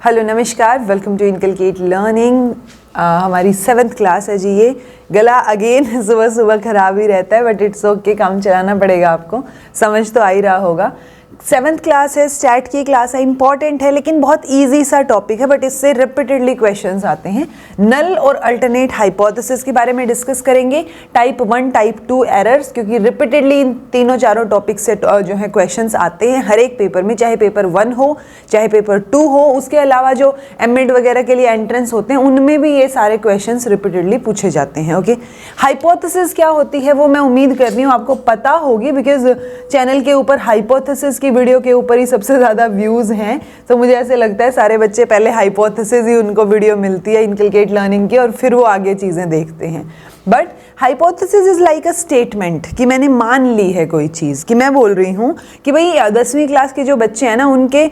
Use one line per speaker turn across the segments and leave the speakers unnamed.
Hello नमस्कार, welcome to inculcate learning. हमारी 7th class है जी। ये गला अगेन सुबह सुबह खराब ही रहता है, बट इट्स ओके, काम चलाना पड़ेगा आपको, समझ तो आ ही रहा होगा। 7th क्लास है, स्टैट की क्लास है, इंपॉर्टेंट है लेकिन बहुत इजी सा टॉपिक है, बट इससे रिपीटेडली क्वेश्चंस आते हैं। नल और अल्टरनेट हाइपोथेसिस के बारे में डिस्कस करेंगे, टाइप 1 टाइप 2 एरर्स, क्योंकि रिपीटेडली इन तीनों चारों टॉपिक से जो है क्वेश्चंस आते हैं हर एक पेपर में, चाहे पेपर 1 हो चाहे पेपर 2 हो। उसके अलावा जो एमएड वगैरह के लिए एंट्रेंस होते हैं उनमें भी ये सारे क्वेश्चंस रिपीटेडली पूछे जाते हैं। ओके, हाइपोथेसिस क्या होती है वो मैं उम्मीद कर रही हूँ आपको पता होगी, बिकॉज चैनल के ऊपर हाइपोथेसिस की वीडियो के ऊपर ही सबसे ज़्यादा व्यूज़ हैं। तो मुझे ऐसे लगता है सारे बच्चे पहले हाइपोथेसिस ही उनको वीडियो मिलती है इनकलकेट लर्निंग की, और फिर वो आगे चीज़ें देखते हैं। But hypothesis is like a statement कि मैंने मान ली है कोई चीज़, कि मैं बोल रही हूँ कि भाई 10वीं क्लास के जो बच्चे हैं ना, उनके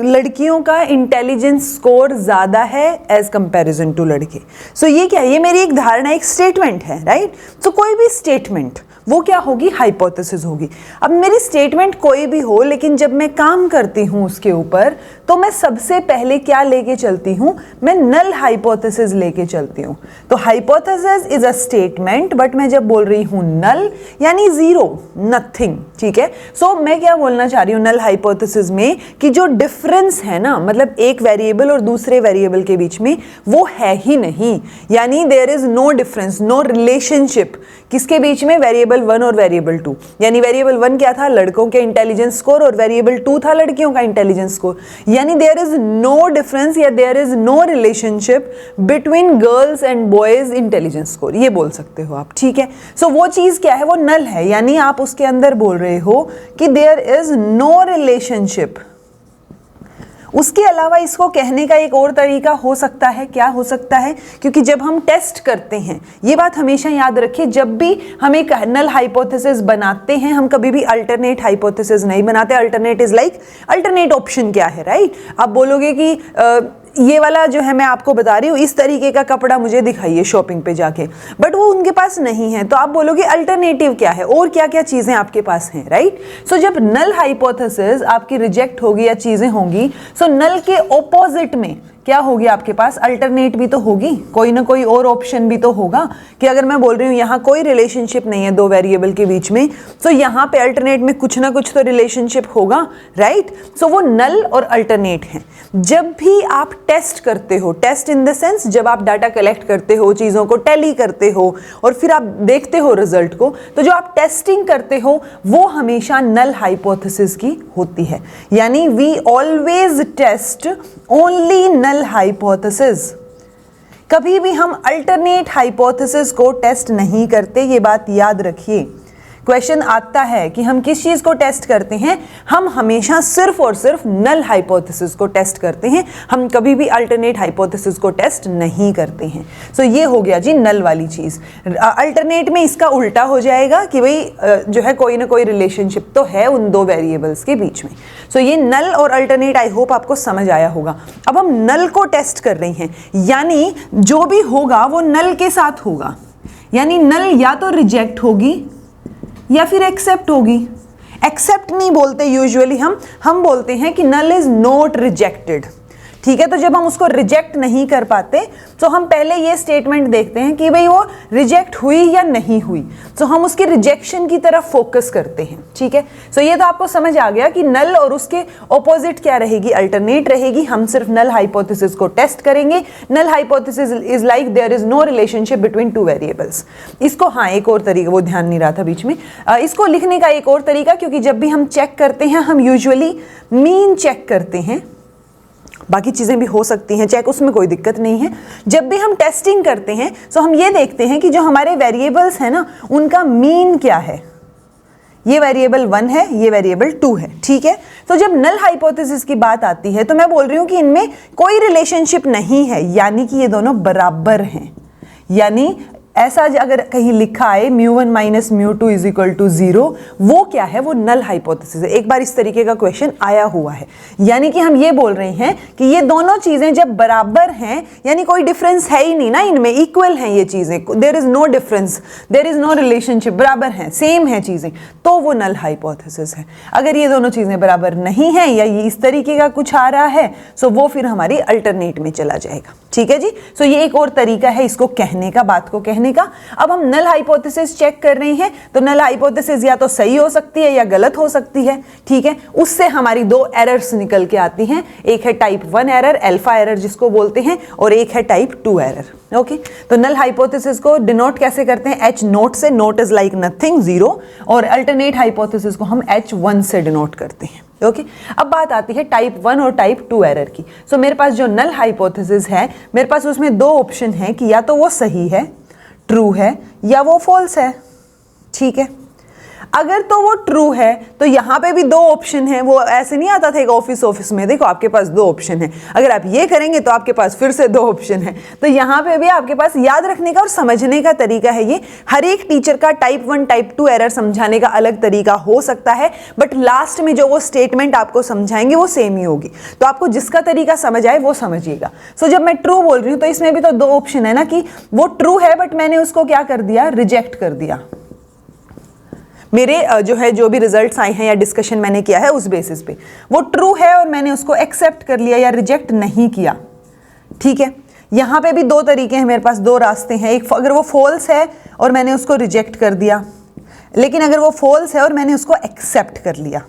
लड़कियों का इंटेलिजेंस स्कोर ज़्यादा है एज कंपैरिजन टू लड़के। सो ये क्या है? ये मेरी एक धारणा, एक स्टेटमेंट है, राइट? सो कोई भी स्टेटमेंट वो क्या होगी? हाइपोथेसिस होगी। अब मेरी स्टेटमेंट कोई भी हो, लेकिन जब मैं काम करती हूँ उसके ऊपर, तो मैं सबसे पहले क्या लेके चलती हूँ? मैं नल हाइपोथेसिस लेके चलती हूँ। तो hypothesis is a statement, but मैं जब बोल रही हूँ नल यानी जीरो, नथिंग, ठीक है? सो मैं क्या बोलना चाह रही हूँ नल हाइपोथेसिस में, कि जो डिफरेंस है ना, मतलब एक वेरिएबल और दूसरे वेरिएबल के बीच में, वो है ही नहीं। यानी there is no difference, no relationship. किसके बीच में? वेरिएबल 1 और वेरिएबल 2। यानी वेरिएबल 1 क्या था? लड़कों के इंटेलिजेंस स्कोर, और वेरिएबल 2 था लड़कियों का इंटेलिजेंस स्कोर। यानी देयर इज नो डिफरेंस या there is no relationship between girls and boys intelligence score, ये बोल सकते हो आप, ठीक है? सो वो चीज क्या है? वो नल है। यानी आप उसके अंदर बोल रहे हो कि देयर इज नो रिलेशनशिप। उसके अलावा इसको कहने का एक और तरीका हो सकता है। क्या हो सकता है? क्योंकि जब हम टेस्ट करते हैं, ये बात हमेशा याद रखिए, जब भी हम एक नल हाइपोथेसिस बनाते हैं, हम कभी भी अल्टरनेट हाइपोथेसिस नहीं बनाते। Alternate is like, alternate option क्या है, राइट? आप बोलोगे कि ये वाला जो है मैं आपको बता रही हूँ, इस तरीके का कपड़ा मुझे दिखाइए शॉपिंग पे जाके, बट वो उनके पास नहीं है। तो आप बोलोगे अल्टरनेटिव क्या है, और क्या क्या चीजें आपके पास हैं, राइट? सो जब नल हाइपोथेसिस आपकी रिजेक्ट होगी या चीजें होंगी, सो नल के ऑपोजिट में क्या होगी आपके पास? अल्टरनेट भी तो होगी, कोई ना कोई और ऑप्शन भी तो होगा। कि अगर मैं बोल रही हूँ यहाँ कोई रिलेशनशिप नहीं है दो वेरिएबल के बीच में, तो यहाँ पे अल्टरनेट में कुछ ना कुछ तो रिलेशनशिप होगा, राइट? सो वो नल और अल्टरनेट है। जब भी आप टेस्ट करते हो, टेस्ट इन द सेंस जब आप डाटा कलेक्ट करते हो, चीज़ों को टैली करते हो और फिर आप देखते हो रिजल्ट को, तो जो आप टेस्टिंग करते हो वो हमेशा नल हाइपोथेसिस की होती है। यानी we always test only null hypothesis. कभी भी हम अल्टरनेट हाइपोथेसिस को टेस्ट नहीं करते, ये बात याद रखिए। क्वेश्चन आता है कि हम किस चीज को टेस्ट करते हैं? हम हमेशा सिर्फ और सिर्फ नल हाइपोथेसिस को टेस्ट करते हैं, हम कभी भी अल्टरनेट हाइपोथेसिस को टेस्ट नहीं करते हैं। सो ये हो गया जी नल वाली चीज। अल्टरनेट में इसका उल्टा हो जाएगा कि भाई जो है कोई ना कोई रिलेशनशिप तो है उन दो वेरिएबल्स के बीच में। सो ये नल और अल्टरनेट आई होप आपको समझ आया होगा। अब हम नल को टेस्ट कर रहे हैं, यानी जो भी होगा वो नल के साथ होगा। यानी नल या तो रिजेक्ट होगी या फिर एक्सेप्ट होगी। एक्सेप्ट नहीं बोलते यूजुअली, हम बोलते हैं कि नल इज नॉट रिजेक्टेड, ठीक है? तो जब हम उसको रिजेक्ट नहीं कर पाते, तो हम पहले ये स्टेटमेंट देखते हैं कि भाई वो रिजेक्ट हुई या नहीं हुई। तो हम उसके रिजेक्शन की तरफ फोकस करते हैं, ठीक है? सो ये तो आपको समझ आ गया कि नल और उसके ऑपोजिट क्या रहेगी? अल्टरनेट रहेगी। हम सिर्फ नल हाइपोथेसिस को टेस्ट करेंगे। Null hypothesis is like there is no relationship between two variables. इसको, हाँ, एक और तरीका, वो ध्यान नहीं रहा था बीच में, इसको लिखने का एक और तरीका, क्योंकि जब भी हम चेक करते हैं हम यूजुअली मीन चेक करते हैं, बाकी चीज़ें भी हो सकती हैं चेक, उसमें कोई दिक्कत नहीं है। जब भी हम टेस्टिंग करते हैं तो हम ये देखते हैं कि जो हमारे वेरिएबल्स हैं ना, उनका मीन क्या है। ये वेरिएबल 1 है, ये वेरिएबल 2 है, ठीक है? तो जब नल हाइपोथेसिस की बात आती है तो मैं बोल रही हूँ कि इनमें कोई रिलेशनशिप नहीं है, यानी कि ये दोनों बराबर हैं। यानी ऐसा अगर कहीं लिखा है μ1 माइनस μ2 इज इक्वल टू 0, वो क्या है, वो नल हाइपोथेसिस है। एक बार इस तरीके का क्वेश्चन आया हुआ है, यानी कि हम ये बोल रहे हैं कि ये दोनों चीजें जब बराबर हैं, यानी कोई डिफरेंस है ही नहीं ना इनमें, इक्वल हैं ये चीजें, there is no difference, there is no relationship, बराबर हैं, सेम है चीजें, तो वो नल हाइपोथेसिस है। अगर ये दोनों चीजें बराबर नहीं है या ये इस तरीके का कुछ आ रहा है, सो वो फिर हमारी अल्टरनेट में चला जाएगा। ठीक है जी। सो ये एक और तरीका है इसको कहने का, बात को कहने का। अब हम नल हाइपोथेसिस चेक कर रहे हैं, तो नल हाइपोथेसिस या तो सही हो सकती है या गलत हो सकती है। ठीक है, उससे हमारी दो एरर्स निकल के आती हैं, एक है टाइप 1 एरर, अल्फा एरर जिसको बोलते हैं, और एक है टाइप 2 एरर। ओके, तो नल हाइपोथेसिस को डिनोट कैसे करते हैं, H नोट से, नोट इज लाइक नथिंग, 0, और अल्टरनेट हाइपोथेसिस को हम H1 से डिनोट करते हैं। ओके, अब बात आती है टाइप 1 और टाइप 2 एरर की। सो मेरे पास जो नल हाइपोथेसिस है, मेरे पास उसमें दो ऑप्शन है कि या तो वो सही है, ट्रू है, या वो फॉल्स है। ठीक है, अगर तो वो ट्रू है तो यहाँ पे भी दो ऑप्शन है, वो ऐसे नहीं आता था एक ऑफिस में, देखो आपके पास दो ऑप्शन है, अगर आप ये करेंगे तो आपके पास फिर से दो ऑप्शन है। तो यहाँ पे भी आपके पास याद रखने का और समझने का तरीका है, ये हर एक टीचर का टाइप 1 टाइप 2 एरर समझाने का अलग तरीका हो सकता है, बट लास्ट में जो वो स्टेटमेंट आपको समझाएंगे वो सेम ही होगी। तो आपको जिसका तरीका समझ आए वो समझिएगा। सो जब मैं ट्रू बोल रही हूँ तो इसमें भी तो दो ऑप्शन है ना, कि वो ट्रू है बट मैंने उसको क्या कर दिया, रिजेक्ट कर दिया। मेरे जो भी रिजल्ट्स आए हैं या डिस्कशन मैंने किया है उस बेसिस पे वो ट्रू है और मैंने उसको एक्सेप्ट कर लिया या रिजेक्ट नहीं किया। ठीक है, यहाँ पे भी दो तरीके हैं मेरे पास, दो रास्ते हैं। एक, अगर वो फॉल्स है और मैंने उसको रिजेक्ट कर दिया, लेकिन अगर वो फॉल्स है और मैंने उसको एक्सेप्ट कर लिया,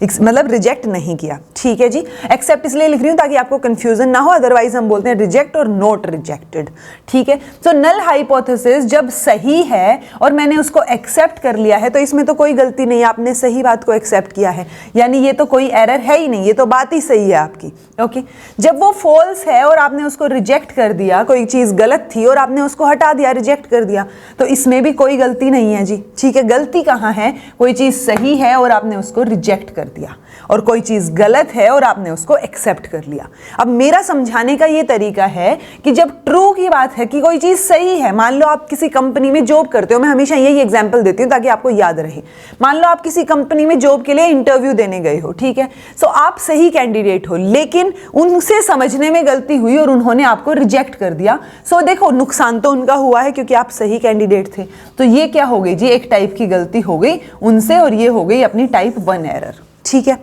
मतलब रिजेक्ट नहीं किया। ठीक है जी, एक्सेप्ट इसलिए लिख रही हूँ ताकि आपको कंफ्यूजन ना हो, अदरवाइज हम बोलते हैं रिजेक्ट और नॉट रिजेक्टेड। ठीक है, तो नल हाइपोथेसिस जब सही है और मैंने उसको एक्सेप्ट कर लिया है तो इसमें तो कोई गलती नहीं है, आपने सही बात को एक्सेप्ट किया है, यानी ये तो कोई एरर है ही नहीं, ये तो बात ही सही है आपकी। ओके, जब वो फॉल्स है और आपने उसको रिजेक्ट कर दिया, कोई चीज़ गलत थी और आपने उसको हटा दिया, रिजेक्ट कर दिया, तो इसमें भी कोई गलती नहीं है जी। ठीक है, गलती कहाँ है, कोई चीज़ सही है और आपने उसको रिजेक्ट कर दिया, और कोई चीज गलत है और आपने उसको एक्सेप्ट कर लिया। अब मेरा समझाने का ये तरीका है कि जब ट्रू की बात है कि कोई चीज सही है, मान लो आप किसी कंपनी में जॉब करते हो, मैं हमेशा यही एग्जांपल देती हूँ ताकि आपको याद रहे। मान लो आप किसी कंपनी में जॉब के लिए इंटरव्यू देने गए हो, ठीक है, सो आप सही कैंडिडेट हो, लेकिन उनसे समझने में गलती हुई और उन्होंने आपको रिजेक्ट कर दिया। सो देखो, नुकसान तो उनका हुआ है क्योंकि आप सही कैंडिडेट थे। तो ये क्या हो गई जी, एक टाइप की गलती हो गई उनसे, और ये हो गई अपनी टाइप 1 एरर। ठीक है,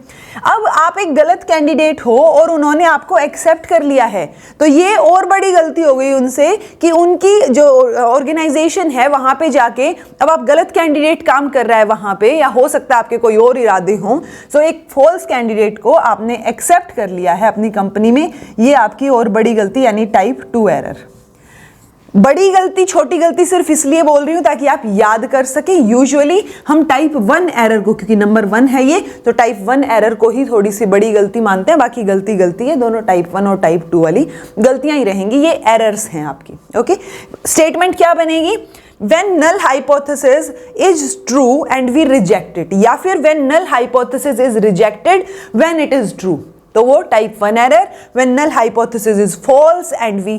अब आप एक गलत कैंडिडेट हो और उन्होंने आपको एक्सेप्ट कर लिया है, तो ये और बड़ी गलती हो गई उनसे कि उनकी जो ऑर्गेनाइजेशन है वहां पे जाके अब आप गलत कैंडिडेट काम कर रहा है वहां पे, या हो सकता है आपके कोई और इरादे हों। सो एक फॉल्स कैंडिडेट को आपने एक्सेप्ट कर लिया है अपनी कंपनी में, ये आपकी और बड़ी गलती यानी टाइप 2 एरर। बड़ी गलती छोटी गलती सिर्फ इसलिए बोल रही हूं ताकि आप याद कर सके। यूजुअली हम टाइप 1 एरर को, क्योंकि नंबर 1 है ये, तो टाइप 1 एरर को ही थोड़ी सी बड़ी गलती मानते हैं, बाकी गलती गलती है, दोनों टाइप 1 और टाइप 2 वाली गलतियां ही रहेंगी, ये एरर्स हैं आपकी। ओके, स्टेटमेंट क्या बनेगी, when null hypothesis is true and we reject it, या फिर when null hypothesis is rejected when it is true, तो वो type 1 error. when null hypothesis is false and we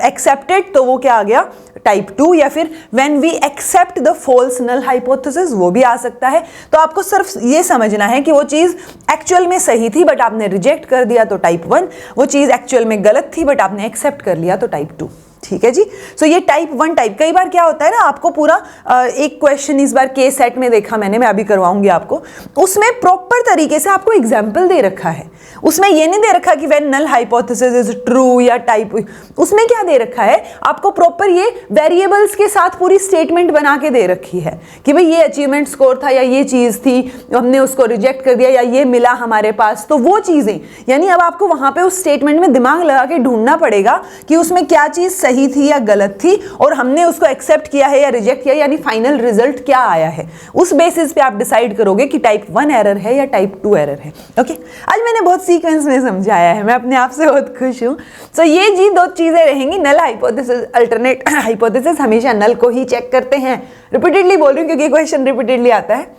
accept it, तो वो क्या आ गया, टाइप 2। या फिर when we accept the false null hypothesis, वो भी आ सकता है। तो आपको सिर्फ ये समझना है कि वो चीज़ एक्चुअल में सही थी बट आपने रिजेक्ट कर दिया तो टाइप 1, वो चीज़ एक्चुअल में गलत थी बट आपने एक्सेप्ट कर लिया तो टाइप 2। ठीक है जी। सो ये टाइप 1 टाइप, कई बार क्या होता है ना, आपको पूरा एक क्वेश्चन इस बार के सेट में देखा मैंने, मैं अभी करवाऊंगी आपको, उसमें प्रॉपर तरीके से आपको एग्जाम्पल दे रखा है। उसमें ये नहीं दे रखा कि when null hypothesis is true या टाइप, उसमें क्या दे रखा है आपको, प्रॉपर ये वेरिएबल्स के साथ पूरी स्टेटमेंट बना के दे रखी है कि भाई ये अचीवमेंट स्कोर था या ये चीज़ थी, हमने उसको रिजेक्ट कर दिया या ये मिला हमारे पास, तो वो चीज़ें, यानी अब आपको वहाँ पे उस स्टेटमेंट में दिमाग लगा के ढूंढना पड़ेगा कि उसमें क्या चीज़ सही थी या गलत थी और हमने उसको एक्सेप्ट किया है या रिजेक्ट किया, यानी फाइनल रिजल्ट क्या आया है। उस बेसिस पे आप डिसाइड करोगे कि टाइप 1 एरर है या टाइप 2 एरर है। ओके, आज मैंने बहुत सीक्वेंस में समझाया है, मैं अपने आप से बहुत खुश हूँ। सो ये जी दो चीज़ें रहेंगी, नल हाइपोथेसिस, अल्टरनेट हाइपोथेसिस, हमेशा नल को ही चेक करते हैं। रिपीटेडली बोल रही हूँ क्योंकि क्वेश्चन रिपीटेडली आता है।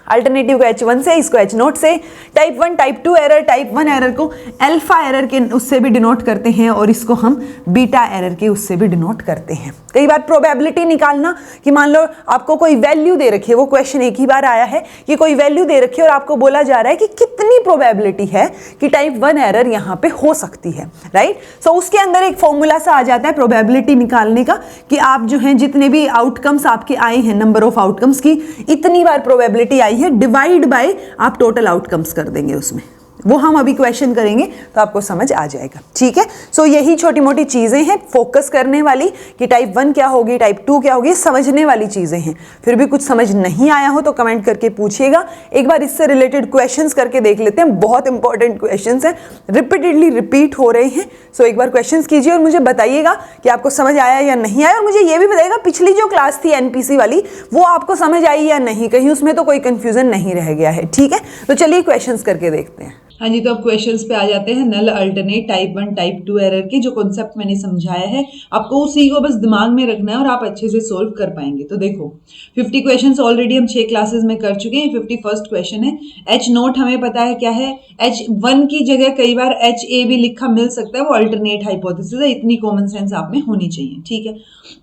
अल्टरनेटिव को H1 से, इसको H नोट से। Type 1 type 2 error, type 1 error को अल्फा एरर के उससे भी डिनोट करते हैं और इसको हम बीटा एरर के उससे भी डिनोट करते हैं। कई बार प्रोबेबिलिटी निकालना कि मान लो आपको कोई वैल्यू दे रखी है, वो क्वेश्चन एक ही बार आया है कि कोई वैल्यू दे रखी है और आपको बोला जा रहा है कि कितनी प्रोबेबिलिटी है कि टाइप 1 एरर यहाँ पे हो सकती है, राइट। सो उसके अंदर एक फॉर्मूला सा आ जाता है प्रोबेबिलिटी निकालने का कि आप जो हैं जितने भी आउटकम्स आपके आए हैं, नंबर ऑफ आउटकम्स की इतनी बार प्रोबेबिलिटी आई है, डिवाइड बाय आप टोटल आउटकम्स कर देंगे उसमें। वो हम अभी क्वेश्चन करेंगे तो आपको समझ आ जाएगा, ठीक है। सो यही छोटी मोटी चीजें हैं फोकस करने वाली कि टाइप 1 क्या होगी, टाइप 2 क्या होगी, समझने वाली चीजें हैं। फिर भी कुछ समझ नहीं आया हो तो कमेंट करके पूछिएगा, एक बार इससे रिलेटेड क्वेश्चंस करके देख लेते हैं। बहुत इंपॉर्टेंट क्वेश्चंस हैं, रिपीटेडली रिपीट हो रहे हैं। सो एक बार क्वेश्चंस कीजिए और मुझे बताइएगा कि आपको समझ आया या नहीं आया, और मुझे ये भी बताइएगा पिछली जो क्लास थी एनपीसी वाली वो आपको समझ आई या नहीं, कहीं उसमें तो कोई कंफ्यूजन नहीं रह गया है, ठीक है। तो चलिए क्वेश्चंस करके देखते हैं। हाँ जी, तो अब क्वेश्चंस पे आ जाते हैं। नल अल्टरनेट टाइप 1 टाइप 2 एरर की जो कॉन्सेप्ट मैंने समझाया है, आपको उसी को बस दिमाग में रखना है और आप अच्छे से सोल्व कर पाएंगे। तो देखो 50 क्वेश्चंस ऑलरेडी हम 6 क्लासेस में कर चुके हैं। 51st क्वेश्चन है। एच नोट हमें पता है क्या है, H1 की जगह कई बार HA भी लिखा मिल सकता है, वो अल्टरनेट हाइपोथेसिस है। इतनी कॉमन सेंस आप में होनी चाहिए, ठीक है।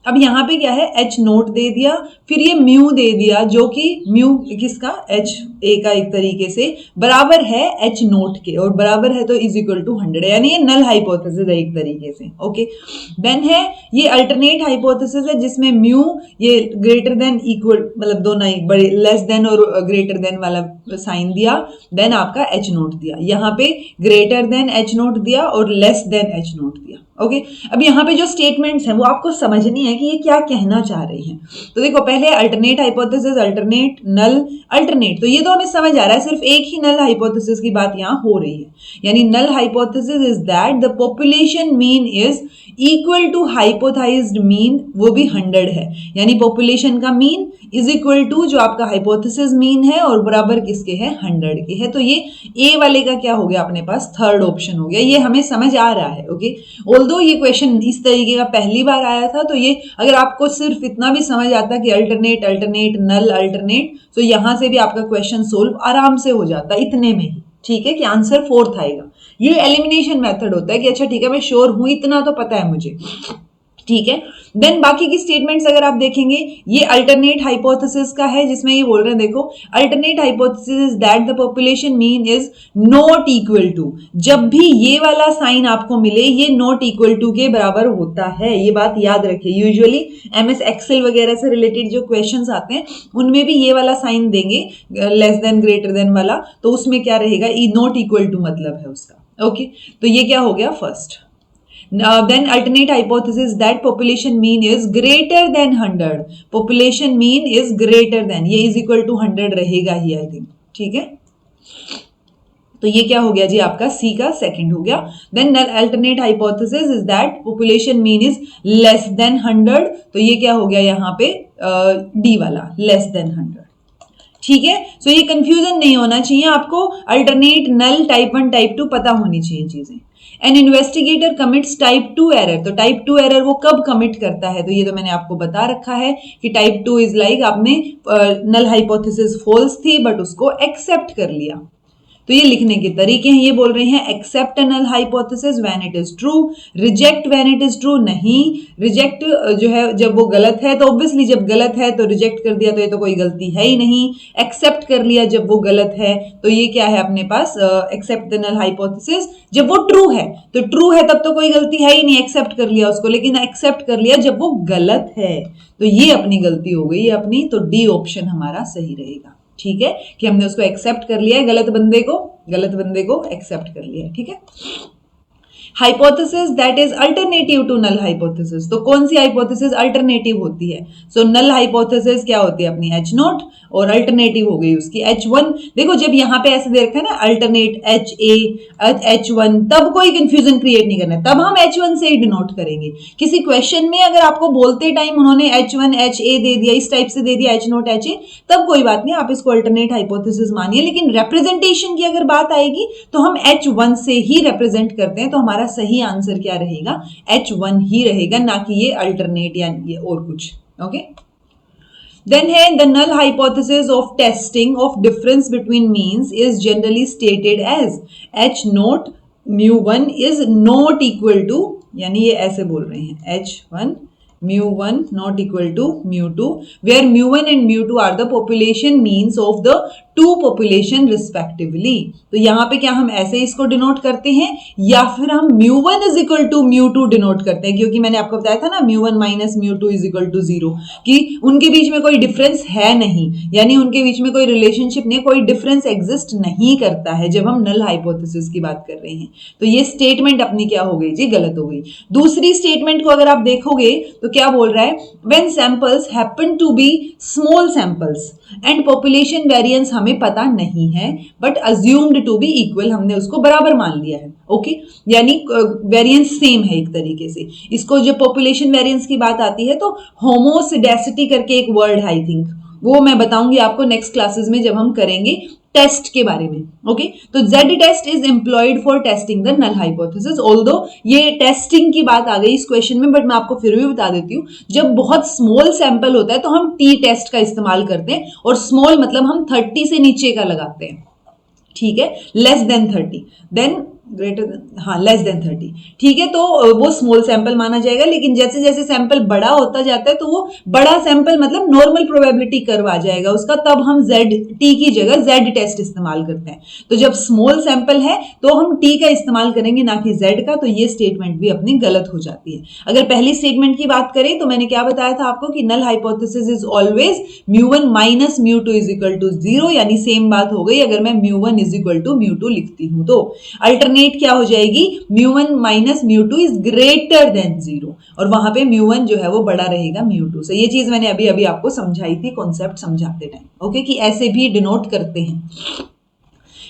अब यहाँ पे क्या है, H नोट दे दिया, फिर ये म्यू दे दिया, जो कि म्यू किसका, HA का एक तरीके से बराबर है H नोट के, और बराबर है तो इज इक्वल टू 100, यानी ये नल हाइपोथेसिस है एक तरीके से, ओके। देन है ये अल्टरनेट हाइपोथेसिस है जिसमें म्यू ये ग्रेटर देन इक्वल, मतलब दोनों ही बड़े, लेस देन और ग्रेटर देन वाला साइन दिया, देन आपका H नोट दिया। यहाँ पे ग्रेटर देन H नोट दिया और लेस देन H नोट दिया, ओके। अब यहाँ पे जो स्टेटमेंट्स हैं वो आपको समझनी है कि ये क्या कहना चाह रही हैं। तो देखो पहले अल्टरनेट हाइपोथेसिस, अल्टरनेट, नल, अल्टरनेट, तो ये तो हमें समझ आ रहा है, सिर्फ एक ही नल हाइपोथेसिस की बात यहाँ हो रही है। यानी null hypothesis is that the population mean is equal to hypothesized mean, वो भी 100 है। यानी पॉपुलेशन का मीन इज इक्वल टू जो आपका हाइपोथेसिस मीन है और बराबर किसके है, 100 के है। तो ये ए वाले का क्या हो गया अपने पास, थर्ड ऑप्शन हो गया। ये हमें समझ आ रहा है, ओके। ऑल्दो ये क्वेश्चन इस तरीके का पहली बार आया था, तो ये अगर आपको सिर्फ इतना भी समझ आता कि अल्टरनेट, अल्टरनेट, नल, अल्टरनेट, तो यहां से भी आपका क्वेश्चन सोल्व आराम से हो जाता इतने में ही, ठीक है, कि आंसर 4th आएगा। ये एलिमिनेशन मेथड होता है कि अच्छा ठीक है मैं श्योर हूं, इतना तो पता है मुझे, ठीक है। देन बाकी की स्टेटमेंट्स अगर आप देखेंगे, ये अल्टरनेट हाइपोथेसिस का है जिसमें ये बोल रहे हैं, देखो alternate hypothesis is that the population mean is not equal to, जब भी ये वाला साइन आपको मिले ये नॉट इक्वल टू के बराबर होता है, ये बात याद रखिए। यूजुअली एमएस एक्सेल वगैरह से रिलेटेड जो क्वेश्चंस आते हैं उनमें भी ये वाला साइन देंगे, लेस देन ग्रेटर देन वाला, तो उसमें क्या रहेगा, नॉट इक्वल टू मतलब है उसका, ओके। तो ये क्या हो गया first. Then alternate hypothesis that population mean is greater than 100, population mean is greater than, ये is equal to 100 रहेगा ही, आई थिंक, ठीक है। तो ये क्या हो गया जी, आपका सी का सेकंड हो गया। Then alternate hypothesis is that population mean is less than 100, तो ये क्या हो गया यहाँ पे डी वाला, लेस देन 100, ठीक है। सो ये कंफ्यूजन नहीं होना चाहिए आपको, अल्टरनेट, नल, टाइप 1 टाइप 2 पता होनी चाहिए चीजें। An investigator commits type 2 error, तो टाइप 2 एरर वो कब कमिट करता है, तो ये तो मैंने आपको बता रखा है कि टाइप 2 इज लाइक आपने नल हाइपोथेसिस फॉल्स थी बट उसको एक्सेप्ट कर लिया। तो ये लिखने के तरीके हैं, ये बोल रहे हैं accept null hypothesis when it is true, reject when it is true, नहीं रिजेक्ट जो है जब वो गलत है, तो ऑब्वियसली जब गलत है तो रिजेक्ट कर दिया तो ये तो कोई गलती है ही नहीं, एक्सेप्ट कर लिया जब वो गलत है, तो ये क्या है अपने पास, एक्सेप्ट नल हाइपोथेसिस जब वो ट्रू है, तो ट्रू है तब तो कोई गलती है ही नहीं, एक्सेप्ट कर लिया उसको, लेकिन एक्सेप्ट कर लिया जब वो गलत है, तो ये अपनी गलती हो गई अपनी, तो डी ऑप्शन हमारा सही रहेगा, ठीक है, कि हमने उसको एक्सेप्ट कर लिया है, गलत बंदे को एक्सेप्ट कर लिया है, ठीक है। Hypothesis that is alternative to null hypothesis, तो कौन सी हाइपोथेसिस अल्टरनेटिव होती है, सो नल हाइपोथेसिस क्या होती है अपनी H नोट, और अल्टरनेटिव हो गई उसकी H1। देखो जब यहाँ पे ऐसे दे रखा है ना अल्टरनेट HA H1, तब कोई कंफ्यूजन क्रिएट नहीं करना है, तब हम H1 से ही डिनोट करेंगे। किसी क्वेश्चन में अगर आपको बोलते टाइम उन्होंने H1 HA दे दिया, इस टाइप से दे दिया H नोट HA, तब कोई बात नहीं, आप इसको अल्टरनेट हाइपोथेसिस मानिए, लेकिन रिप्रेजेंटेशन की अगर बात आएगी तो हम H1 से ही रिप्रेजेंट करते हैं, तो हमारा सही आंसर क्या रहेगा, H1 ही रहेगा, ना कि ये अल्टरनेट या ये और कुछ, ओके। देन है the null hypothesis of testing of difference between means is generally stated as H naught mu 1 is not equal to, यानी ये ऐसे बोल रहे हैं H1 mu1 not equal to mu2, where mu1 and mu2 are the population means of the two population respectively। तो यहां पे क्या हम ऐसे इसको डिनोट करते हैं या फिर हम mu1 is equal to mu2 denote करते हैं, क्योंकि मैंने आपको बताया था ना mu1 minus mu2 is equal to 0, कि उनके बीच में कोई डिफरेंस है नहीं, यानी उनके बीच में कोई रिलेशनशिप नहीं, कोई डिफरेंस एग्जिस्ट नहीं करता है जब हम नल हाइपोथेसिस की बात कर रहे हैं। तो ये स्टेटमेंट अपनी क्या हो गई जी, गलत हो गई। दूसरी स्टेटमेंट को अगर आप देखोगे तो क्या बोल रहा है, when samples happen to be small samples and population variance हमें पता नहीं है but assumed to be equal, हमने उसको बराबर मान लिया है। ओके, यानी वेरिएंस सेम है एक तरीके से। इसको जब पॉपुलेशन वेरिएंस की बात आती है तो होमोसिडेसिटी करके एक वर्ड है, आई थिंक वो मैं बताऊंगी आपको नेक्स्ट क्लासेस में जब हम करेंगे टेस्ट के बारे में। ओके, तो Z test is employed for testing the null hypothesis. Although ये टेस्टिंग की बात आ गई इस क्वेश्चन में, बट मैं आपको फिर भी बता देती हूँ, जब बहुत स्मॉल सैंपल होता है तो हम T टेस्ट का इस्तेमाल करते हैं, और स्मॉल मतलब हम 30 से नीचे का लगाते हैं, ठीक है, less than 30, then greater than, हाँ लेस देन 30, ठीक है, तो वो स्मॉल सैंपल माना जाएगा। लेकिन जैसे जैसे सैंपल बड़ा होता जाता है तो वो बड़ा सैंपल मतलब नॉर्मल प्रोबेबिलिटी कर्व आ जाएगा उसका, तब हम टी की जगह Z टेस्ट इस्तेमाल करते हैं। तो जब स्मॉल सैंपल है तो हम T का इस्तेमाल करेंगे ना कि Z का, तो ये स्टेटमेंट भी अपनी गलत हो जाती है। अगर पहली स्टेटमेंट की बात करें तो मैंने क्या बताया था आपको कि null hypothesis is always mu1 minus mu2 is equal to 0, यानी सेम बात हो गई अगर मैं mu1 is equal to mu2 लिखती हूं तो। अल्टरनेट क्या हो जाएगी, mu1 minus mu2 is greater than 0, और वहां पे mu1 जो है वो बड़ा रहेगा mu2 से। ये चीज मैंने अभी अभी आपको समझाई थी कॉन्सेप्ट समझाते टाइम, ओके, कि ऐसे भी डिनोट करते हैं।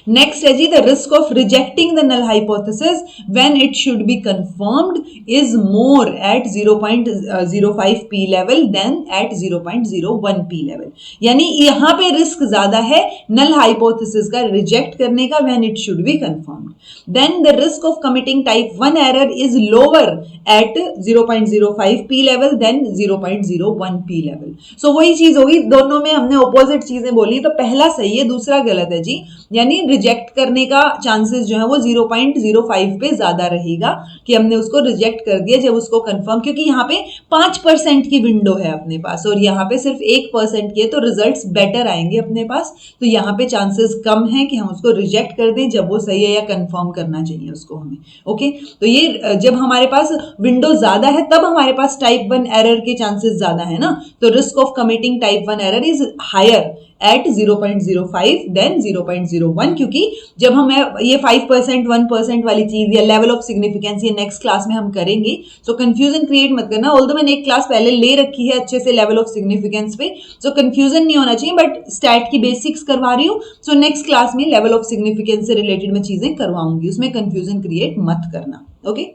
नेक्स्ट है जी, the risk of rejecting the null hypothesis when it should be confirmed is more at 0.05 P level than at 0.01 P level. यानी यहां पे रिस्क ज्यादा है नल हाइपोथेसिस का रिजेक्ट करने का when it should be confirmed. Then the risk of committing type 1 error is lower at 0.05 P level than 0.01 P level. So वही चीज होगी, दोनों में हमने ऑपोजिट चीजें बोली, तो पहला सही है दूसरा गलत है जी। यानी रिजेक्ट करने का चांसेस जो है वो 0.05 पे ज्यादा रहेगा कि हमने उसको रिजेक्ट कर दिया जब उसको कंफर्म, क्योंकि यहाँ पे 5% की विंडो है अपने पास और यहाँ पे सिर्फ 1% की है, तो रिजल्ट्स बेटर आएंगे अपने पास। तो यहाँ पे चांसेस कम है कि हम उसको रिजेक्ट कर दें जब वो सही है, या कंफर्म करना चाहिए उसको हमें। ओके, तो ये जब हमारे पास विंडो ज्यादा है तब हमारे पास टाइप 1 एरर के चांसेस ज्यादा है ना, तो risk of committing type 1 error is higher at 0.05 than 0.01, क्योंकि जब हम ये 5% 1% वाली चीज या लेवल ऑफ सिग्निफिकेंस ये नेक्स्ट क्लास में हम करेंगे, सो कंफ्यूजन क्रिएट मत करना। ऑल्दो मैंने एक क्लास पहले ले रखी है अच्छे से लेवल ऑफ सिग्निफिकेंस पे, सो कंफ्यूजन नहीं होना चाहिए, बट स्टैट की बेसिक्स करवा रही हूँ, सो नेक्स्ट क्लास में लेवल ऑफ सिग्निफिकेंस से रिलेटेड मैं चीजें करवाऊंगी, उसमें कंफ्यूजन क्रिएट मत करना। ओके,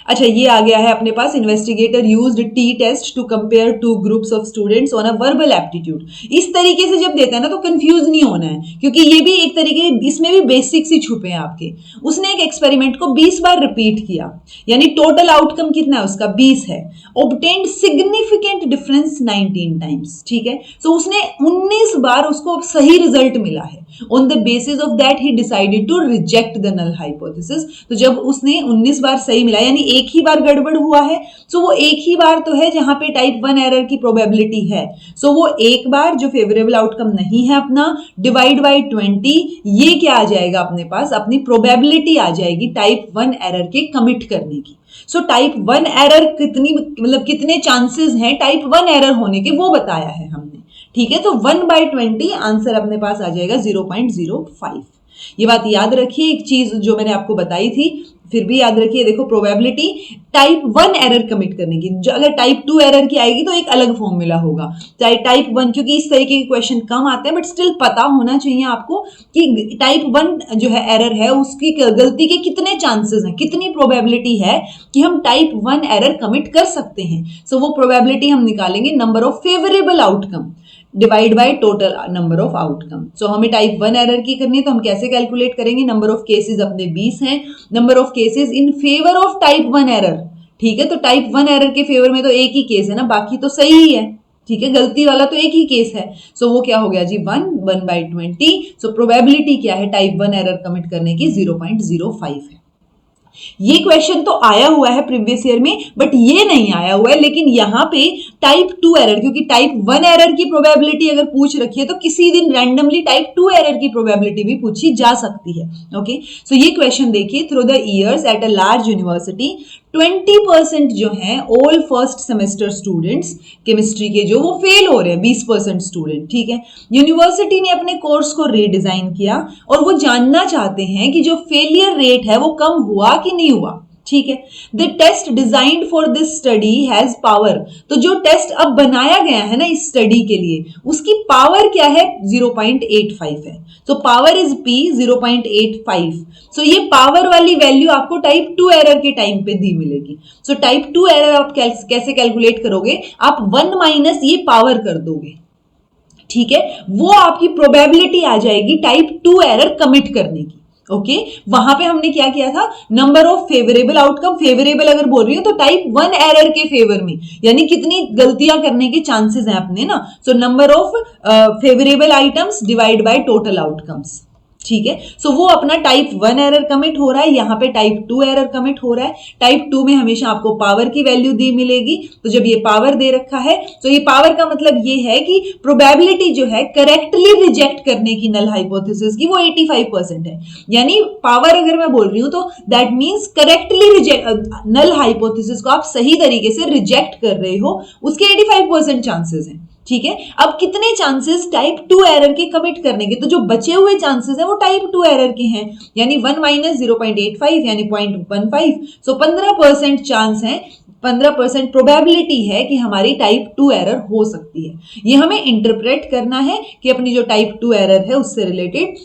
अच्छा ये आ गया है अपने पास, investigator used T test to compare two groups of students on a verbal aptitude. इस तरीके से जब देता है ना तो कंफ्यूज नहीं होना है, क्योंकि ये भी एक तरीके, इसमें भी बेसिक्स ही छुपे हैं आपके। उसने एक एक्सपेरिमेंट को 20 बार रिपीट किया, यानी टोटल आउटकम कितना है उसका 20 है। ऑब्टेन्ड सिग्निफिकेंट डिफरेंस 19 टाइम्स, ठीक है, सो उसने 19 बार उसको सही रिजल्ट मिला है। On the basis of that he decided to reject the null hypothesis. तो जब उसने 19 बार सही मिला, यानी एक ही बार गड़बड़ हुआ है, सो वो एक ही बार तो है जहां पे टाइप 1 एरर की प्रोबेबिलिटी है, सो वो एक बार जो फेवरेबल आउटकम नहीं है अपना, डिवाइड बाय 20, ये क्या आ जाएगा अपने पास, अपनी प्रोबेबिलिटी आ जाएगी टाइप 1 एरर के कमिट करने की। सो टाइप 1 एरर कितनी, मतलब कितने चांसेस हैं टाइप 1 एरर होने के, वो बताया है हमने, ठीक है। तो 1/20 आंसर अपने पास आ जाएगा 0.05। ये बात याद रखिए, एक चीज जो मैंने आपको बताई थी फिर भी याद रखिए, देखो प्रोबेबिलिटी टाइप 1 एरर कमिट करने की, जो अगर टाइप 2 एरर की आएगी तो एक अलग फॉर्मूला होगा, चाहे टाइप 1, क्योंकि इस तरीके के क्वेश्चन कम आते हैं, बट स्टिल पता होना चाहिए आपको कि टाइप 1 जो है एरर है उसकी गलती के कितने चांसेस हैं, कितनी प्रोबेबिलिटी है कि हम टाइप 1 एरर कमिट कर सकते हैं। सो वो प्रोबेबिलिटी हम निकालेंगे number of favourable outcome divide by total number of outcome. So हमें टाइप 1 एरर की करनी है, तो हम कैसे कैलकुलेट करेंगे, नंबर ऑफ केसेस अपने 20 हैं, number of cases in favour of type 1 error, ठीक है, तो टाइप 1 एरर के फेवर में तो एक ही केस है ना, बाकी तो सही ही है, ठीक है, गलती वाला तो एक ही केस है। सो वो क्या हो गया जी 1/20। सो प्रोबेबिलिटी क्या है टाइप 1 एरर कमिट करने की 0.05 है।
ये क्वेश्चन तो आया हुआ है प्रीवियस ईयर में, बट ये नहीं आया हुआ है। लेकिन यहां पे टाइप 2 एरर, क्योंकि टाइप 1 एरर की प्रोबेबिलिटी अगर पूछ रखी है तो किसी दिन रैंडमली टाइप 2 एरर की प्रोबेबिलिटी भी पूछी जा सकती है। ओके, सो ये क्वेश्चन देखिए, through the years at a large university 20% जो है all first semester students chemistry के जो वो फेल हो रहे हैं, 20% स्टूडेंट। ठीक है, यूनिवर्सिटी ने अपने कोर्स को रीडिजाइन किया और वो जानना चाहते हैं कि जो फेलियर रेट है वो कम हुआ कि नहीं हुआ। ठीक है, the test designed for this study has power. तो जो टेस्ट अब बनाया गया है ना इस स्टडी के लिए, उसकी पावर क्या है? 0.85 है। So power is P 0.85। सो ये पावर वाली वैल्यू आपको टाइप 2 एरर के टाइम पे दी मिलेगी। सो टाइप 2 एरर आप कैसे कैलकुलेट करोगे? आप 1 माइनस ये पावर कर दोगे। ठीक है, वो आपकी प्रोबेबिलिटी आ जाएगी टाइप 2 एरर कमिट करने की। ओके, वहां पे हमने क्या किया था? Number of favourable outcome, favourable अगर बोल रही हो तो टाइप 1 एरर के फेवर में, यानी कितनी गलतियां करने के चांसेस हैं अपने ना। So number of favourable items divide by total outcomes. ठीक है, सो वो अपना टाइप 1 एरर कमिट हो रहा है, यहां पे टाइप 2 एरर कमिट हो रहा है। टाइप 2 में हमेशा आपको पावर की वैल्यू दी मिलेगी। तो जब ये पावर दे रखा है, तो ये पावर का मतलब ये है कि प्रोबेबिलिटी जो है करेक्टली रिजेक्ट करने की नल हाइपोथेसिस की वो 85% है। यानी पावर अगर मैं बोल रही हूं तो that means correctly reject, null hypothesis को आप सही तरीके से रिजेक्ट कर रहे हो, उसके 85% चांसेस हैं। ठीक है, अब कितने चांसेस टाइप 2 एरर के कमिट करने के? तो जो बचे हुए चांसेस हैं वो टाइप 2 एरर के हैं, यानी 1 माइनस 0.85 यानी 0.15। सो 15% चांस है, 15% प्रोबेबिलिटी है कि हमारी टाइप 2 एरर हो सकती है। ये हमें इंटरप्रेट करना है कि अपनी जो टाइप 2 एरर है उससे रिलेटेड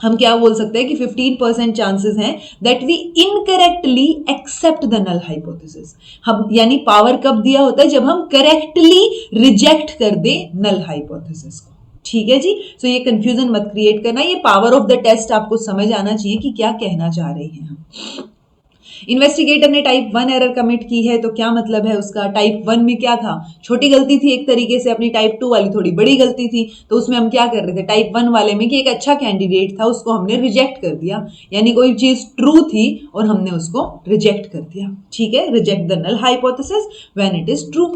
हम क्या बोल सकते हैं कि 15% चांसेस हैं that we incorrectly accept the null hypothesis. हम यानी पावर कब दिया होता है? जब हम करेक्टली रिजेक्ट कर दे नल हाइपोथेसिस को। ठीक है जी, सो ये कंफ्यूजन मत क्रिएट करना, ये पावर ऑफ द टेस्ट आपको समझ आना चाहिए कि क्या कहना चाह रहे हैं हम। इन्वेस्टिगेटर ने टाइप 1 एरर कमिट की है, तो क्या मतलब है उसका? टाइप 1 में क्या था? छोटी गलती थी एक तरीके से, अपनी टाइप 2 वाली थोड़ी बड़ी गलती थी। तो उसमें हम क्या कर रहे थे टाइप 1 वाले में कि एक अच्छा कैंडिडेट था, उसको हमने रिजेक्ट कर दिया, यानी कोई चीज ट्रू थी और हमने उसको रिजेक्ट कर दिया। ठीक है, reject the null hypothesis when it is true.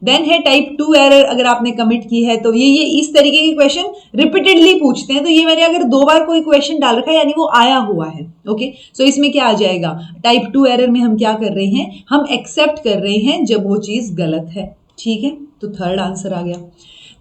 Then है टाइप 2 एरर, अगर आपने कमिट की है तो ये इस तरीके के क्वेश्चन रिपीटेडली पूछते हैं। तो ये मैंने अगर 2 बार कोई क्वेश्चन डाल रखा है यानी वो आया हुआ है। ओके, सो इसमें क्या आ जाएगा? टाइप 2 एरर में हम क्या कर रहे हैं? हम एक्सेप्ट कर रहे हैं जब वो चीज गलत है। ठीक है, तो थर्ड आंसर आ गया।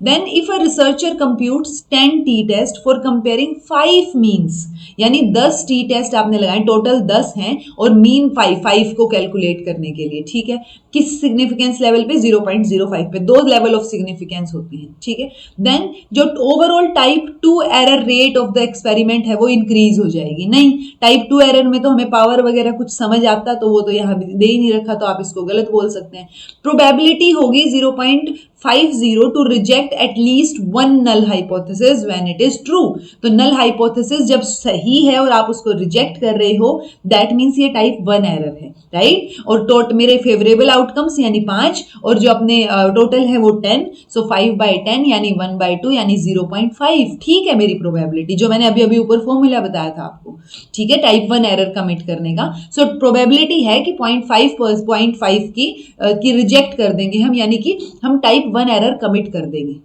Then if a researcher computes 10 t-test for comparing 5 means, यानी 10 t-test आपने लगाए, टोटल 10 हैं और मीन 5 को कैलकुलेट करने के लिए। ठीक है, किस सिग्निफिकेंस लेवल पे? 0.05 पे। 2 लेवल ऑफ सिग्निफिकेंस होती है। ठीक है, देन जो overall type 2 error rate of the experiment है वो इंक्रीज हो जाएगी। नहीं, टाइप 2 एरर में तो हमें पावर वगैरह कुछ समझ आता, तो वो तो यहाँ दे ही नहीं रखा, तो आप इसको गलत बोल सकते हैं। प्रोबेबिलिटी होगी 0.50 to reject at least 1 null hypothesis when it is true. तो नल हाइपोथेसिस जब सही है और आप उसको रिजेक्ट कर रहे हो, दैट मीन्स ये टाइप 1 एरर है। राइट, और मेरे फेवरेबल आउटकम्स यानी 5 और जो अपने टोटल है वो 10। सो 5/10 यानी 1/2 यानी 0.5। ठीक है, मेरी प्रोबेबिलिटी जो मैंने अभी ऊपर फॉर्मूला बताया था आपको। ठीक है, टाइप 1 एरर कमिट करने का। सो प्रोबेबिलिटी है कि 0.5 की रिजेक्ट कर देंगे हम, यानी कि हम टाइप 1 एरर कमिट कर देंगे।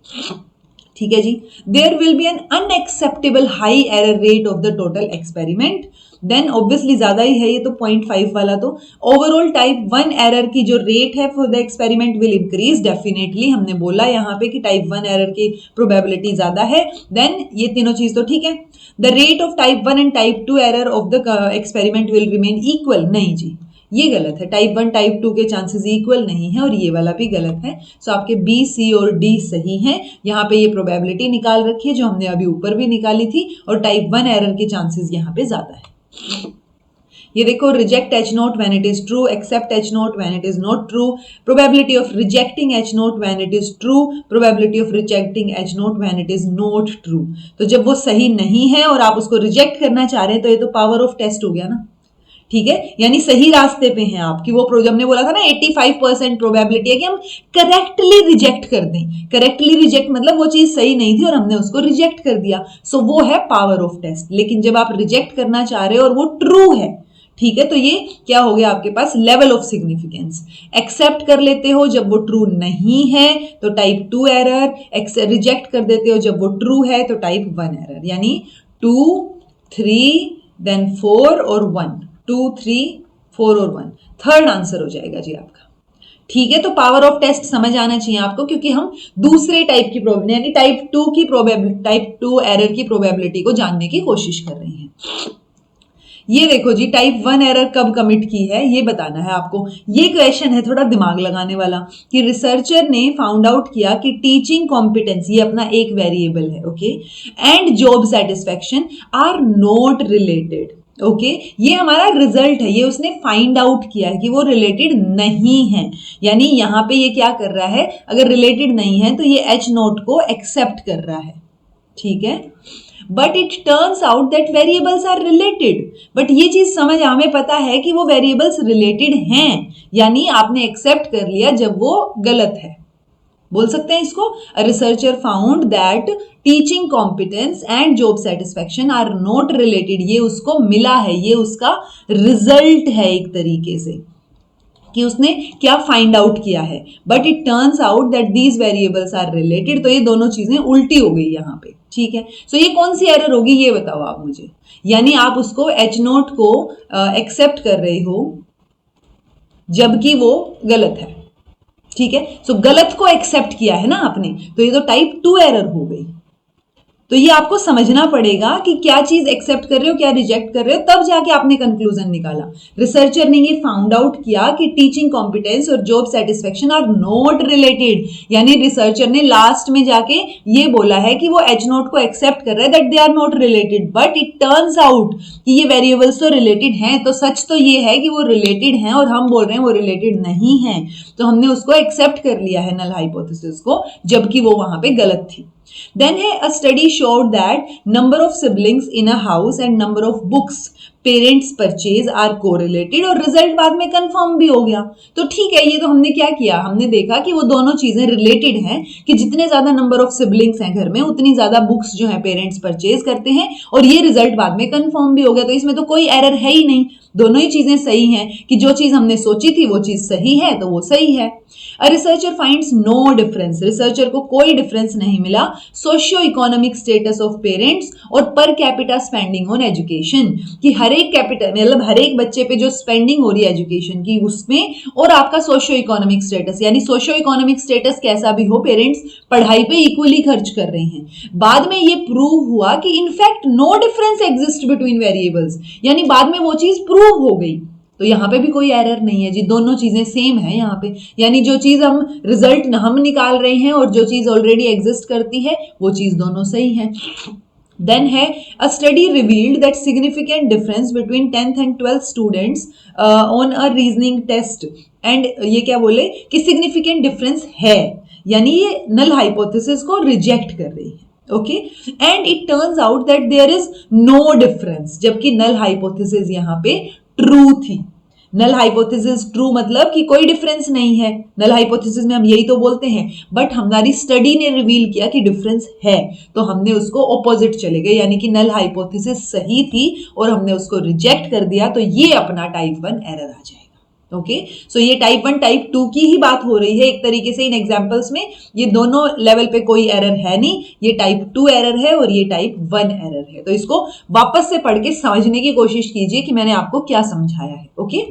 ठीक है जी, there will be an unacceptable high error rate of the total experiment. Then obviously ज्यादा ही है ये तो 0.5 वाला। तो ओवरऑल टाइप 1 एरर की जो रेट है for the experiment will increase definitely. हमने बोला यहाँ पे कि टाइप 1 एरर की प्रोबेबिलिटी ज्यादा है। देन ये तीनों चीज तो ठीक है। The rate of type 1 and type 2 error of the experiment will remain equal. नहीं जी, ये गलत है। टाइप 1 टाइप 2 के चांसेस इक्वल नहीं है और ये वाला भी गलत है। सो आपके बी, सी और डी सही हैं। यहाँ पे ये प्रोबेबिलिटी निकाल रखी है जो हमने अभी ऊपर भी निकाली थी, और टाइप 1 एरर के चांसेस यहाँ पे ज्यादा है। ये देखो, reject H naught when it is true, accept H naught when it is not true, probability of rejecting H naught when it is true, probability of rejecting H naught when it is not true. तो जब वो सही नहीं है और आप उसको reject करना चाह रहे हैं तो ये तो पावर ऑफ टेस्ट हो गया ना। ठीक है, यानी सही रास्ते पे हैं आप कि वो हमने बोला था ना 85% प्रोबेबिलिटी है कि हम करेक्टली रिजेक्ट कर दें। करेक्टली रिजेक्ट मतलब वो चीज सही नहीं थी और हमने उसको रिजेक्ट कर दिया। सो वो है पावर ऑफ टेस्ट। लेकिन जब आप रिजेक्ट करना चाह रहे हो और वो ट्रू है, ठीक है, तो ये क्या हो गया आपके पास लेवल ऑफ सिग्निफिकेंस। एक्सेप्ट कर लेते हो जब वो ट्रू नहीं है तो टाइप 2 एरर, रिजेक्ट कर देते हो जब वो ट्रू है तो टाइप 1 एरर। यानी 2, 3 देन 4 और 1, 2, 3, 4 और 1 थर्ड आंसर हो जाएगा जी आपका। ठीक है, तो पावर ऑफ टेस्ट समझ आना चाहिए आपको, क्योंकि हम दूसरे टाइप की प्रोबेबिलिटी यानी टाइप 2 की प्रोबेबिलिटी, टाइप 2 एरर की प्रोबेबिलिटी को जानने की कोशिश कर रहे हैं। ये देखो जी, टाइप 1 एरर कब कमिट की है ये बताना है आपको। ये क्वेश्चन है थोड़ा दिमाग लगाने वाला कि रिसर्चर ने फाउंड आउट किया कि टीचिंग कॉम्पिटेंस, ये अपना एक वेरिएबल है, okay, and job satisfaction are not related. Okay, ये हमारा रिजल्ट है, ये उसने फाइंड आउट किया है कि वो रिलेटेड नहीं है। यानी यहां पे ये क्या कर रहा है, अगर रिलेटेड नहीं है तो ये एच नोट को एक्सेप्ट कर रहा है। ठीक है, but it turns out that variables are related. But ये चीज समझ हमें पता है कि वो वेरिएबल्स रिलेटेड हैं, यानी आपने एक्सेप्ट कर लिया जब वो गलत है। बोल सकते हैं इसको, researcher found that teaching competence and job satisfaction are not related. ये उसको मिला है, ये उसका रिजल्ट है एक तरीके से कि उसने क्या फाइंड आउट किया है। But it turns out that these variables are related. तो ये दोनों चीजें उल्टी हो गई यहां पे। ठीक है, सो ये कौन सी एरर होगी ये बताओ आप मुझे। यानी आप उसको एच नोट को एक्सेप्ट कर रहे हो जबकि वो गलत है। ठीक है, सो गलत को एक्सेप्ट किया है ना आपने, तो ये तो टाइप 2 एरर हो गई। तो ये आपको समझना पड़ेगा कि क्या चीज एक्सेप्ट कर रहे हो, क्या रिजेक्ट कर रहे हो, तब जाके आपने कंक्लूजन निकाला। रिसर्चर ने ये फाउंड आउट किया कि टीचिंग कॉम्पिटेंस और job satisfaction are not related. यानी रिसर्चर ने लास्ट में जाके ये बोला है कि वो एच नोट को एक्सेप्ट कर रहा है that they are not related, but it turns out कि ये वेरिएबल्स तो रिलेटेड हैं। तो सच तो ये है कि वो रिलेटेड हैं और हम बोल रहे हैं वो रिलेटेड नहीं है। तो हमने उसको एक्सेप्ट कर लिया है नल हाइपोथेसिस को, जबकि वो वहां पे गलत थी। Then a study showed that number of siblings in a house and number of books parents purchase are correlated, और रिजल्ट बाद में कंफर्म भी हो गया। तो ठीक है, ये तो हमने क्या किया, हमने देखा कि वो दोनों चीजें रिलेटेड हैं कि जितने ज्यादा नंबर ऑफ सिबलिंग्स हैं घर में उतनी ज्यादा बुक्स जो है पेरेंट्स परचेज करते हैं, और ये रिजल्ट बाद में कंफर्म भी हो गया। तो इसमें तो कोई एरर है ही नहीं, दोनों ही चीजें सही हैं कि जो चीज हमने सोची थी वो चीज सही है तो वो सही है। A researcher finds no difference, researcher को कोई डिफरेंस नहीं मिला socio economic status of parents और per capita spending on education, कि हर एक कैपिटल मतलब हर एक बच्चे पे जो स्पेंडिंग हो रही है एजुकेशन की उसमें, और आपका सोशियो इकोनॉमिक स्टेटस, यानी सोशियो इकोनॉमिक स्टेटस कैसा भी हो पेरेंट्स पढ़ाई पे इक्वली खर्च कर रहे हैं। बाद में ये प्रूव हुआ कि in fact no difference exist between variables, यानी बाद में वो चीज प्रूव हो गई। तो यहाँ पे भी कोई एरर नहीं है जी, दोनों चीजें सेम है यहाँ पे। यानी जो चीज हम रिजल्ट हम निकाल रहे हैं और जो चीज ऑलरेडी एग्जिस्ट करती है वो चीज दोनों सही है। Then है a study revealed that significant difference between 10th and 12th students on a reasoning test, and ये क्या बोले कि significant difference है, यानी ये null hypothesis को reject कर रही है। Okay, and it turns out that there is no difference, जबकि नल हाइपोथेसिस यहां पे ट्रू थी। नल हाइपोथेसिस ट्रू मतलब कि कोई डिफरेंस नहीं है, नल हाइपोथेसिस में हम यही तो बोलते हैं, बट हमारी स्टडी ने रिवील किया कि डिफरेंस है, तो हमने उसको ऑपोजिट चले गए, यानी कि नल हाइपोथेसिस सही थी और हमने उसको रिजेक्ट कर दिया। तो ये अपना टाइप 1 एरर आ जाएगा। ओके, सो ये टाइप 1 टाइप 2 की ही बात हो रही है एक तरीके से इन एग्जांपल्स में। ये दोनों लेवल पे कोई एरर है नहीं, ये टाइप 2 एरर है और ये टाइप 1 एरर है। तो इसको वापस से पढ़ के समझने की कोशिश कीजिए कि मैंने आपको क्या समझाया है। Okay,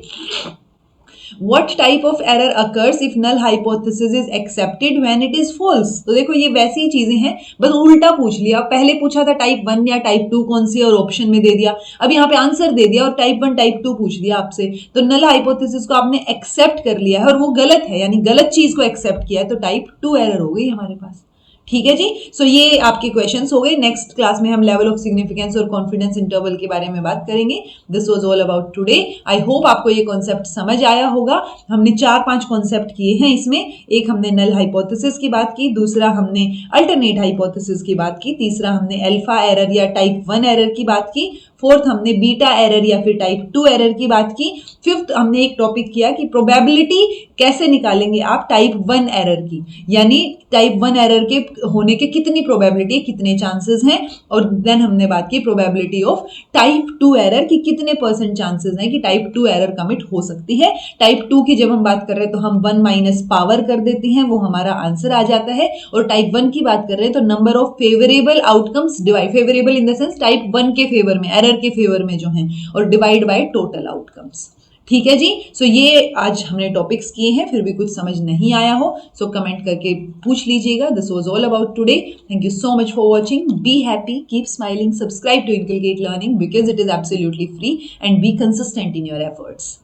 What type of error occurs if null hypothesis is accepted when it is false? तो देखो ये वैसी ही चीजें हैं, बस उल्टा पूछ लिया। पहले पूछा था टाइप 1 या टाइप 2 कौन सी, और ऑप्शन में दे दिया। अब यहाँ पे आंसर दे दिया और टाइप 1 टाइप 2 पूछ दिया आपसे, तो नल हाइपोथेसिस को आपने एक्सेप्ट कर लिया है और वो गलत है, यानी गलत चीज को एक्सेप्ट किया है, तो टाइप 2 एरर हो गई हमारे पास। ठीक है जी, सो ये आपके क्वेश्चंस हो गए। नेक्स्ट क्लास में हम लेवल ऑफ सिग्निफिकेंस और कॉन्फिडेंस इंटरवल के बारे में बात करेंगे। This was all about today. I hope आपको ये कॉन्सेप्ट समझ आया होगा। हमने 4-5 कॉन्सेप्ट किए हैं इसमें। एक हमने नल हाइपोथेसिस की बात की, दूसरा हमने अल्टरनेट हाइपोथेसिस की बात की, तीसरा हमने अल्फा एरर या टाइप 1 एरर की बात की, फोर्थ हमने बीटा एरर या फिर टाइप 2 एरर की बात की। फिफ्थ हमने एक टॉपिक किया कि प्रोबेबिलिटी कैसे निकालेंगे आप टाइप 1 एरर की, यानी टाइप 1 एरर के होने के कितनी प्रोबेबिलिटी है, कितने चांसेस हैं। और देन हमने बात की प्रोबेबिलिटी ऑफ टाइप 2 एरर की कितने % चांसेस हैं कि टाइप 2 एरर कमिट हो सकती है। टाइप 2 की जब हम बात कर रहे हैं तो हम 1 माइनस पावर कर देते हैं, वो हमारा आंसर आ जाता है। और टाइप 1 की बात कर रहे हैं तो number of favourable outcomes divide, favourable in the sense type 1 के फेवर में, एरर के फेवर में जो हैं, और डिवाइड बाय टोटल आउटकम्स। ठीक है जी। सो ये आज हमने टॉपिक्स किए हैं, फिर भी कुछ समझ नहीं आया हो सो कमेंट करके पूछ लीजिएगा। This was all about today. Thank you so much for watching. Be happy, keep smiling, subscribe to inculcate learning because it is absolutely free, and be consistent in your efforts.